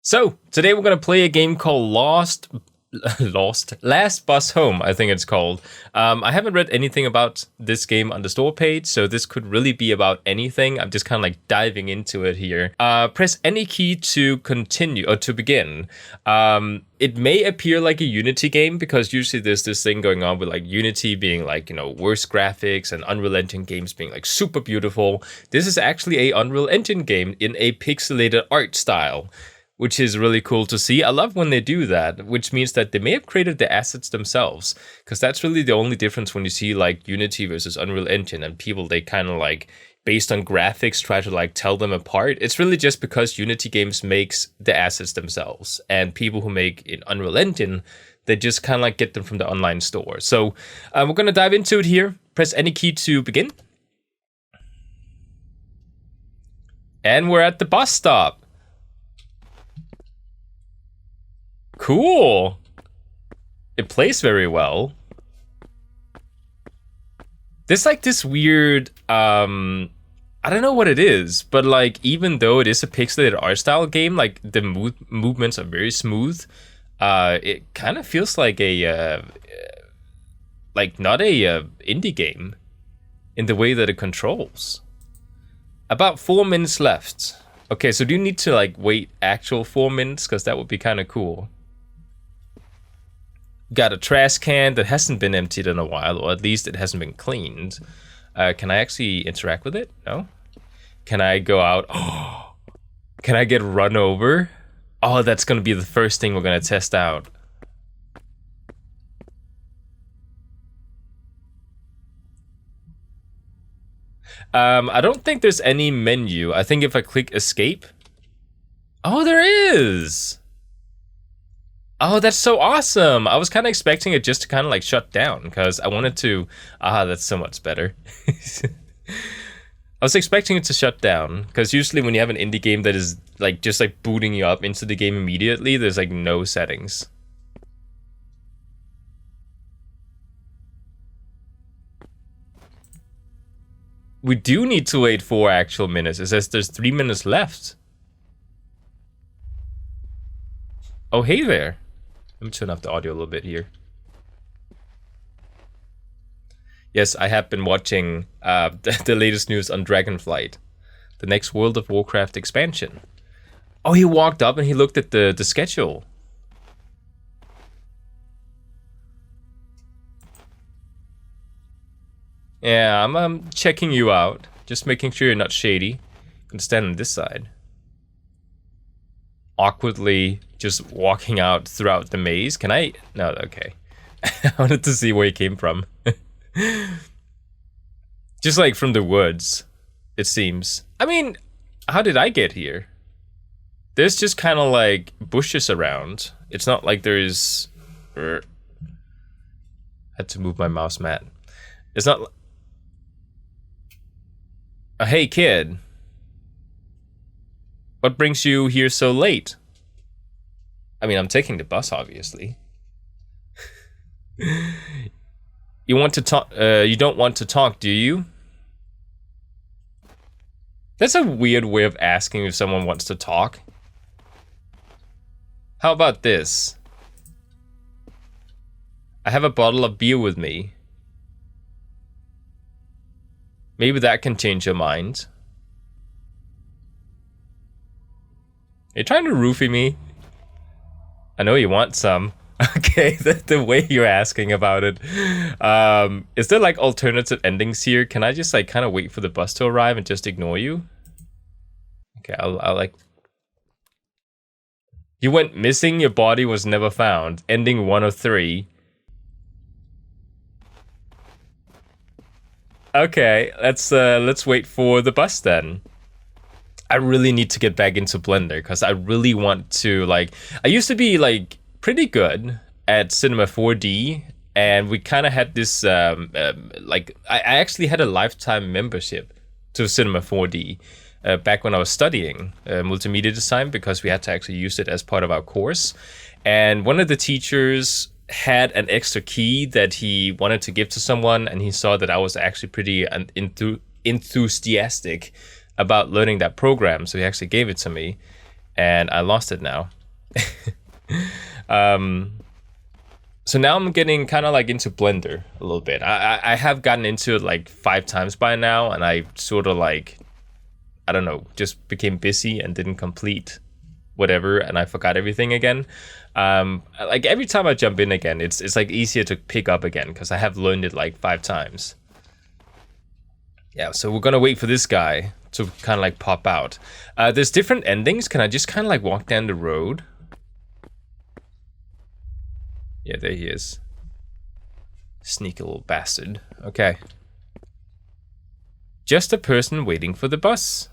So today we're gonna play a game called Last Bus Home, I think it's called. I haven't read anything about this game on the store page, so this could really be about anything. I'm just kind of like diving into it here. Press any key to continue or to begin. It may appear like a Unity game because usually there's this thing going on with like Unity being like, worse graphics and Unreal Engine games being like super beautiful. This is actually a Unreal Engine game in a pixelated art style, which is really cool to see. I love when they do that, which means that they may have created the assets themselves, because that's really the only difference when you see like Unity versus Unreal Engine, and people, they kind of like, based on graphics, try to like tell them apart. It's really just because Unity games makes the assets themselves, and people who make in Unreal Engine, they just kind of like get them from the online store. So we're going to dive into it here. Press any key to begin. And we're at the bus stop. Cool. It plays very well. There's like this weird, I don't know what it is, but like even though it is a pixelated art style game, like the movements are very smooth. It kind of feels like a, like not a indie game in the way that it controls. About 4 minutes left. Okay, so do you need to like wait actual 4 minutes? Because that would be kind of cool. Got a trash can that hasn't been emptied in a while, or at least it hasn't been cleaned. Can I actually interact with it? No? Can I go out? Oh, can I get run over? Oh, that's gonna be the first thing we're gonna test out. I don't think there's any menu. I think if I click escape. Oh, there is! Oh, that's so awesome! I was kind of expecting it just to kind of like shut down, because I wanted to... that's so much better. I was expecting it to shut down, because usually when you have an indie game that is like just like booting you up into the game immediately, there's like no settings. We do need to wait 4 actual minutes. It says there's 3 minutes left. Oh, hey there. Let me turn off the audio a little bit here. Yes, I have been watching the latest news on Dragonflight, the next World of Warcraft expansion. Oh, he walked up and he looked at the schedule. Yeah, I'm checking you out. Just making sure you're not shady. I'm gonna stand on this side. Awkwardly just walking out throughout the maze. Can I? No, okay. I wanted to see where he came from. Just like from the woods, it seems. I mean, how did I get here? There's just kind of like bushes around. It's not like there's... Had to move my mouse mat. It's not... Hey kid. What brings you here so late? I mean, I'm taking the bus, obviously. You want to talk? You don't want to talk, do you? That's a weird way of asking if someone wants to talk. How about this? I have a bottle of beer with me. Maybe that can change your mind. You're trying to roofie me? I know you want some. Okay, the way you're asking about it. Is there like alternative endings here? Can I just like kind of wait for the bus to arrive and just ignore you? Okay, I'll like... You went missing, your body was never found. Ending 1 of 3. Okay, let's wait for the bus then. I really need to get back into Blender because I really want to like... I used to be like pretty good at Cinema 4D, and we kind of had this like I actually had a lifetime membership to Cinema 4D back when I was studying multimedia design, because we had to actually use it as part of our course. And one of the teachers had an extra key that he wanted to give to someone, and he saw that I was actually pretty enthusiastic about learning that program, so he actually gave it to me. and I lost it now. So now I'm getting kind of like into Blender a little bit. I have gotten into it like 5 times by now, and I sort of like, I don't know, just became busy and didn't complete whatever, and I forgot everything again. Like every time I jump in again, it's like easier to pick up again because I have learned it like 5 times. Yeah, so we're gonna wait for this guy to kind of like pop out. There's different endings. Can I just kind of like walk down the road? Yeah, there he is. Sneaky little bastard. Okay. Just a person waiting for the bus.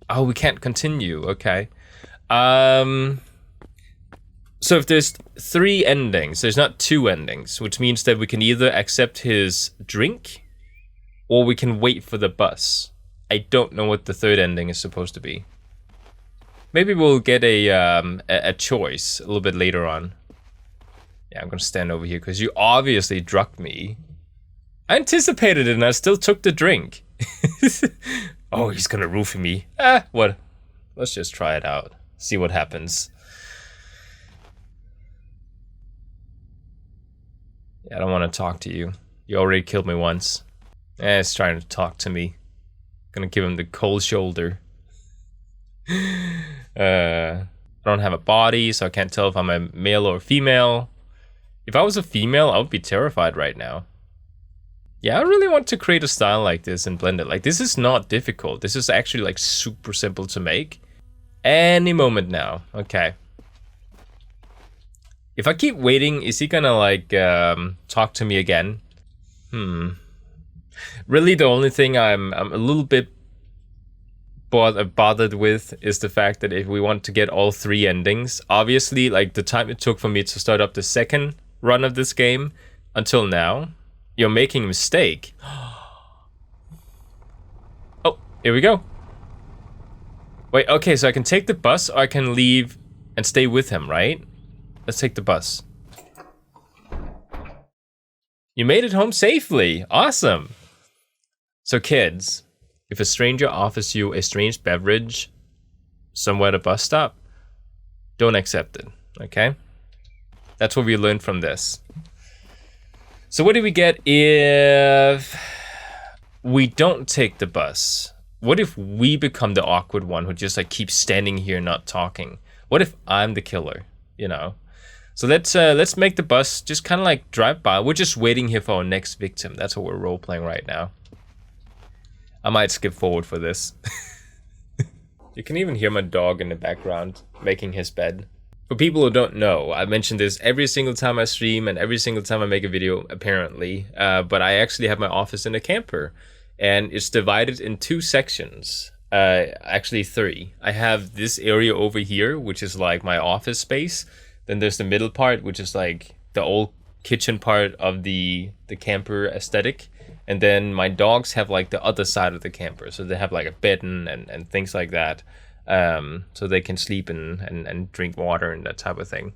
Oh, we can't continue. Okay. So if there's 3 endings, there's not 2 endings, which means that we can either accept his drink or we can wait for the bus. I don't know what the 3rd ending is supposed to be. Maybe we'll get a choice a little bit later on. Yeah, I'm gonna stand over here because you obviously drugged me. I anticipated it and I still took the drink. Oh, he's gonna roofie me. What? Let's just try it out. See what happens. Yeah, I don't want to talk to you. You already killed me once. It's trying to talk to me. Gonna give him the cold shoulder. I don't have a body, so I can't tell if I'm a male or female. If I was a female, I would be terrified right now. Yeah, I really want to create a style like this in Blender. Like, this is not difficult. This is actually like super simple to make. Any moment now. Okay. If I keep waiting, is he gonna like talk to me again? Really, the only thing I'm a little bit bothered with is the fact that if we want to get all 3 endings, obviously, like the time it took for me to start up the 2nd run of this game until now, you're making a mistake. Oh, here we go. Wait, okay, so I can take the bus or I can leave and stay with him, right? Let's take the bus. You made it home safely. Awesome. So kids, if a stranger offers you a strange beverage somewhere at a bus stop, don't accept it, okay? That's what we learned from this. So what do we get if we don't take the bus? What if we become the awkward one who just like keeps standing here not talking? What if I'm the killer, you know? So let's make the bus just kind of like drive by. We're just waiting here for our next victim. That's what we're role playing right now. I might skip forward for this. You can even hear my dog in the background making his bed. For people who don't know, I mention this every single time I stream and every single time I make a video, apparently. But I actually have my office in a camper. And it's divided in 2 sections. Actually 3. I have this area over here, which is like my office space. Then there's the middle part, which is like the old kitchen part of the camper aesthetic. And then my dogs have like the other side of the camper. So they have like a bed and things like that. So they can sleep and drink water and that type of thing.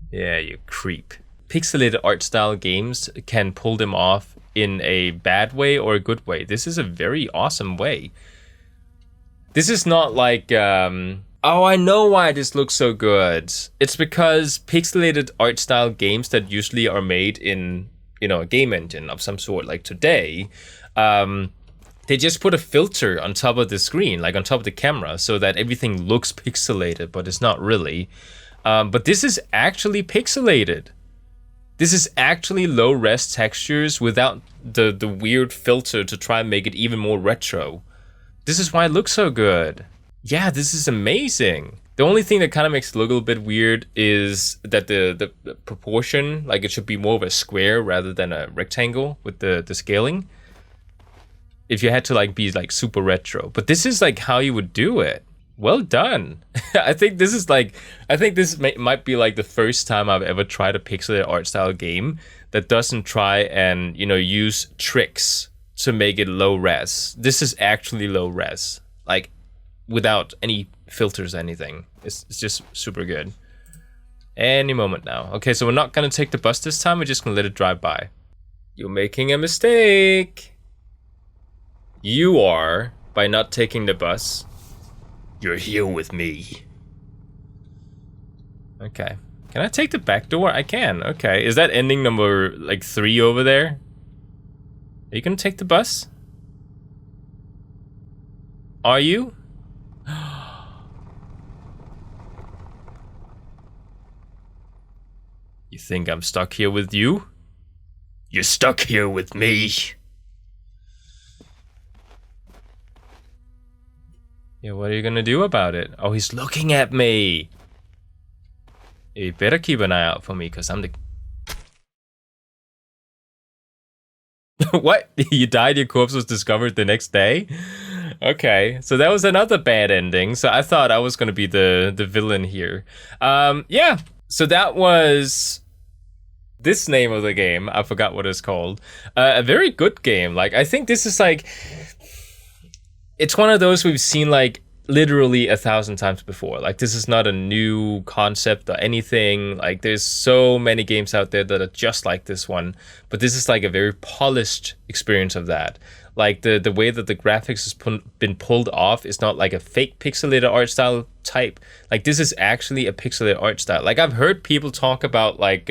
Yeah, you creep. Pixelated art style games can pull them off in a bad way or a good way. This is a very awesome way. This is not like, oh, I know why this looks so good. It's because pixelated art style games that usually are made in, you know, a game engine of some sort, like today, they just put a filter on top of the screen, like on top of the camera, so that everything looks pixelated, but it's not really. But this is actually pixelated. This is actually low-res textures without the weird filter to try and make it even more retro. This is why it looks so good. Yeah, this is amazing. The only thing that kind of makes it look a little bit weird is that the proportion, like it should be more of a square rather than a rectangle with the scaling. If you had to like be like super retro. But this is like how you would do it. Well done. I think this might be like the first time I've ever tried a pixelated art style game that doesn't try and, you know, use tricks to make it low res. This is actually low res, like without any filters or anything. It's just super good. Any moment now. Okay, so we're not gonna take the bus this time. We're just gonna let it drive by. You're making a mistake. You are by not taking the bus. You're here with me. Okay. Can I take the back door? I can. Okay. Is that ending number like 3 over there? Are you gonna take the bus? Are you? You think I'm stuck here with you? You're stuck here with me. Yeah, what are you gonna do about it? Oh, he's looking at me. You better keep an eye out for me, because I'm the... What? You died, your corpse was discovered the next day? Okay, so that was another bad ending. So I thought I was gonna be the villain here. Yeah, so that was this name of the game. I forgot what it's called. A very good game. Like, I think this is like... It's one of those we've seen like literally 1,000 times before. Like, this is not a new concept or anything. Like, there's so many games out there that are just like this one, but this is like a very polished experience of that. Like, the way that the graphics has been pulled off is not like a fake pixelated art style type. Like, this is actually a pixelated art style. Like, I've heard people talk about like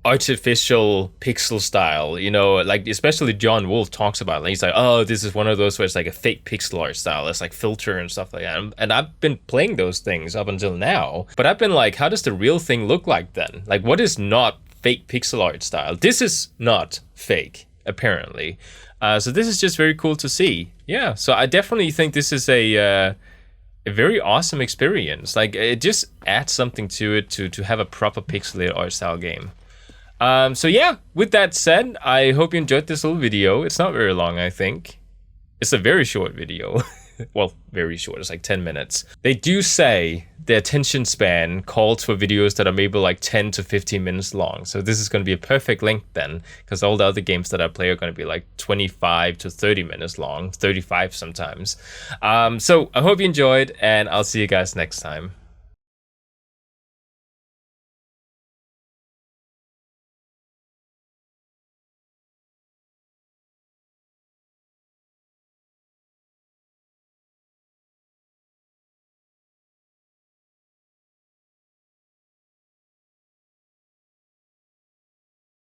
artificial pixel style, you know, like especially John Wolf talks about it. Like, he's like, oh, this is one of those where it's like a fake pixel art style. It's like filter and stuff like that. And I've been playing those things up until now, but I've been like, how does the real thing look like then? Like, what is not fake pixel art style? This is not fake, apparently. So this is just very cool to see. Yeah, so I definitely think this is a very awesome experience. Like, it just adds something to it to have a proper pixelated art style game. So yeah, with that said, I hope you enjoyed this little video. It's not very long, I think. It's a very short video. Well, very short, it's like 10 minutes. They do say the attention span calls for videos that are maybe like 10 to 15 minutes long. So this is going to be a perfect length then, because all the other games that I play are going to be like 25 to 30 minutes long, 35 sometimes. So I hope you enjoyed, and I'll see you guys next time.